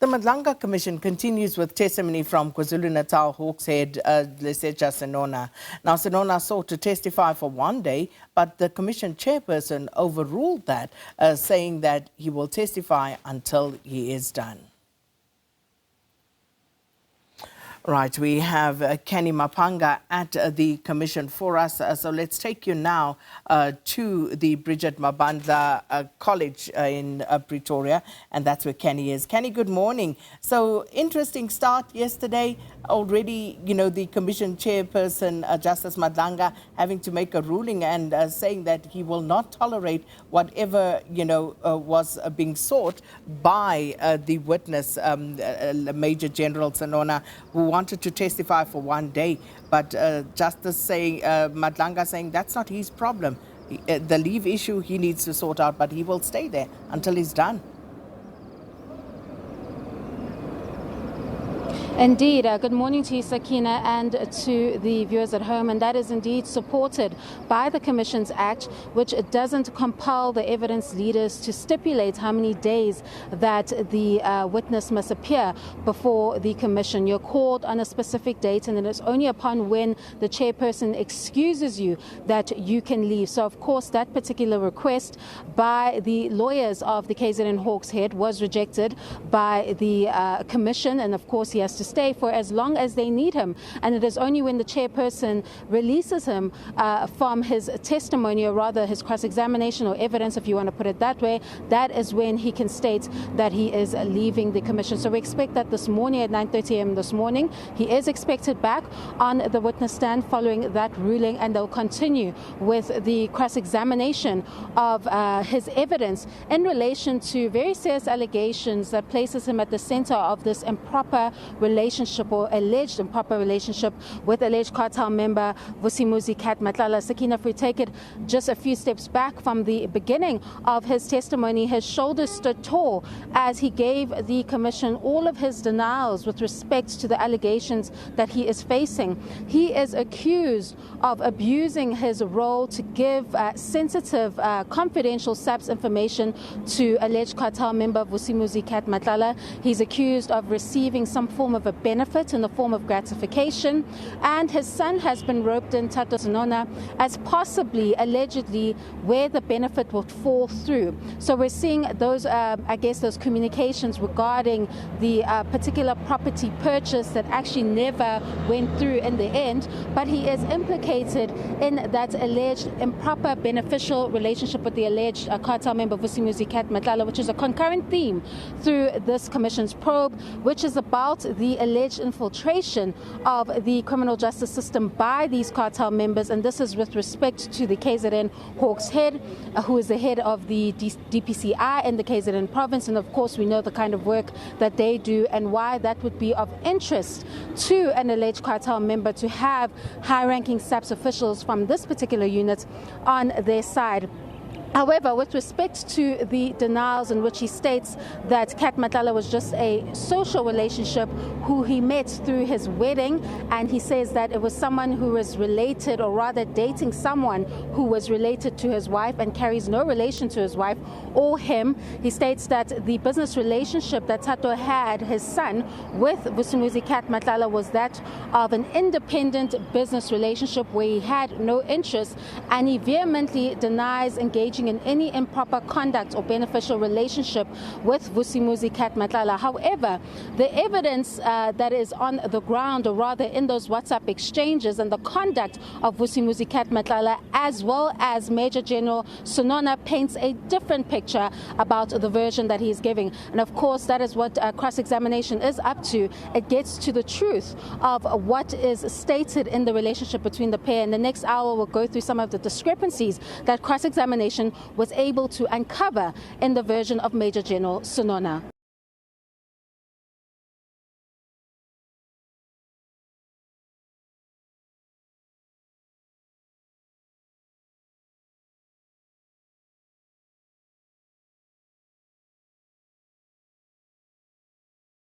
The Madlanga Commission continues with testimony from KwaZulu-Natal Hawks head Lesetja Senona. Now, Senona sought to testify for one day, but the Commission Chairperson overruled that, saying that he will testify until he is done. Right, we have Canny Maphanga at the Commission for us. So let's take you now to the Bridget Mabandla College in Pretoria, and that's where Canny is. Canny, good morning. So interesting start yesterday. Already, the Commission Chairperson, Justice Madlanga, having to make a ruling and saying that he will not tolerate whatever, was being sought by the witness, Major General Senona, who wanted to testify for one day, but Justice saying, Madlanga saying that's not his problem. The leave issue he needs to sort out, but he will stay there until he's done. Indeed. Good morning to you, Sakina, and to the viewers at home. And that is indeed supported by the Commissions Act, which doesn't compel the evidence leaders to stipulate how many days that the witness must appear before the Commission. You're called on a specific date, and it is only upon when the chairperson excuses you that you can leave. So, of course, that particular request by the lawyers of the KZN Hawks head was rejected by the Commission, and, of course, he has to stay for as long as they need him, and it is only when the chairperson releases him from his testimony, or rather his cross-examination or evidence, if you want to put it that way, that is when he can state that he is leaving the Commission. So we expect that this morning at 9:30 a.m. this morning, he is expected back on the witness stand following that ruling, and they'll continue with the cross-examination of his evidence in relation to very serious allegations that places him at the center of this improper relationship, or alleged improper relationship, with alleged cartel member Vusimuzi Cat Matlala. Sakina, if we take it just a few steps back from the beginning of his testimony, his shoulders stood tall as he gave the Commission all of his denials with respect to the allegations that he is facing. He is accused of abusing his role to give sensitive, confidential SABC information to alleged cartel member Vusimuzi Cat Matlala. He's accused of receiving some form of a benefit in the form of gratification, and his son has been roped in, Lesetja Senona, as possibly, allegedly, where the benefit would fall through. So we're seeing those, those communications regarding the particular property purchase that actually never went through in the end, but he is implicated in that alleged improper beneficial relationship with the alleged cartel member Vusimuzi Cat Matlala, which is a concurrent theme through this Commission's probe, which is about the alleged infiltration of the criminal justice system by these cartel members, and this is with respect to the KZN Hawks head, who is the head of the DPCI in the KZN province, and of course we know the kind of work that they do and why that would be of interest to an alleged cartel member to have high-ranking SABC officials from this particular unit on their side. However, with respect to the denials in which he states that Cat Matlala was just a social relationship who he met through his wedding, and he says that it was someone who was related, or rather dating someone who was related to his wife and carries no relation to his wife or him. He states that the business relationship that Tato had, his son, with Vusimuzi Cat Matlala was that of an independent business relationship where he had no interest, and he vehemently denies engaging in any improper conduct or beneficial relationship with Vusimuzi Cat Matlala. However, the evidence that is on the ground, or rather in those WhatsApp exchanges, and the conduct of Vusimuzi Cat Matlala, as well as Major General Senona, paints a different picture about the version that he is giving. And of course, that is what cross-examination is up to. It gets to the truth of what is stated in the relationship between the pair. In the next hour, we'll go through some of the discrepancies that cross-examination was able to uncover in the version of Major General Senona.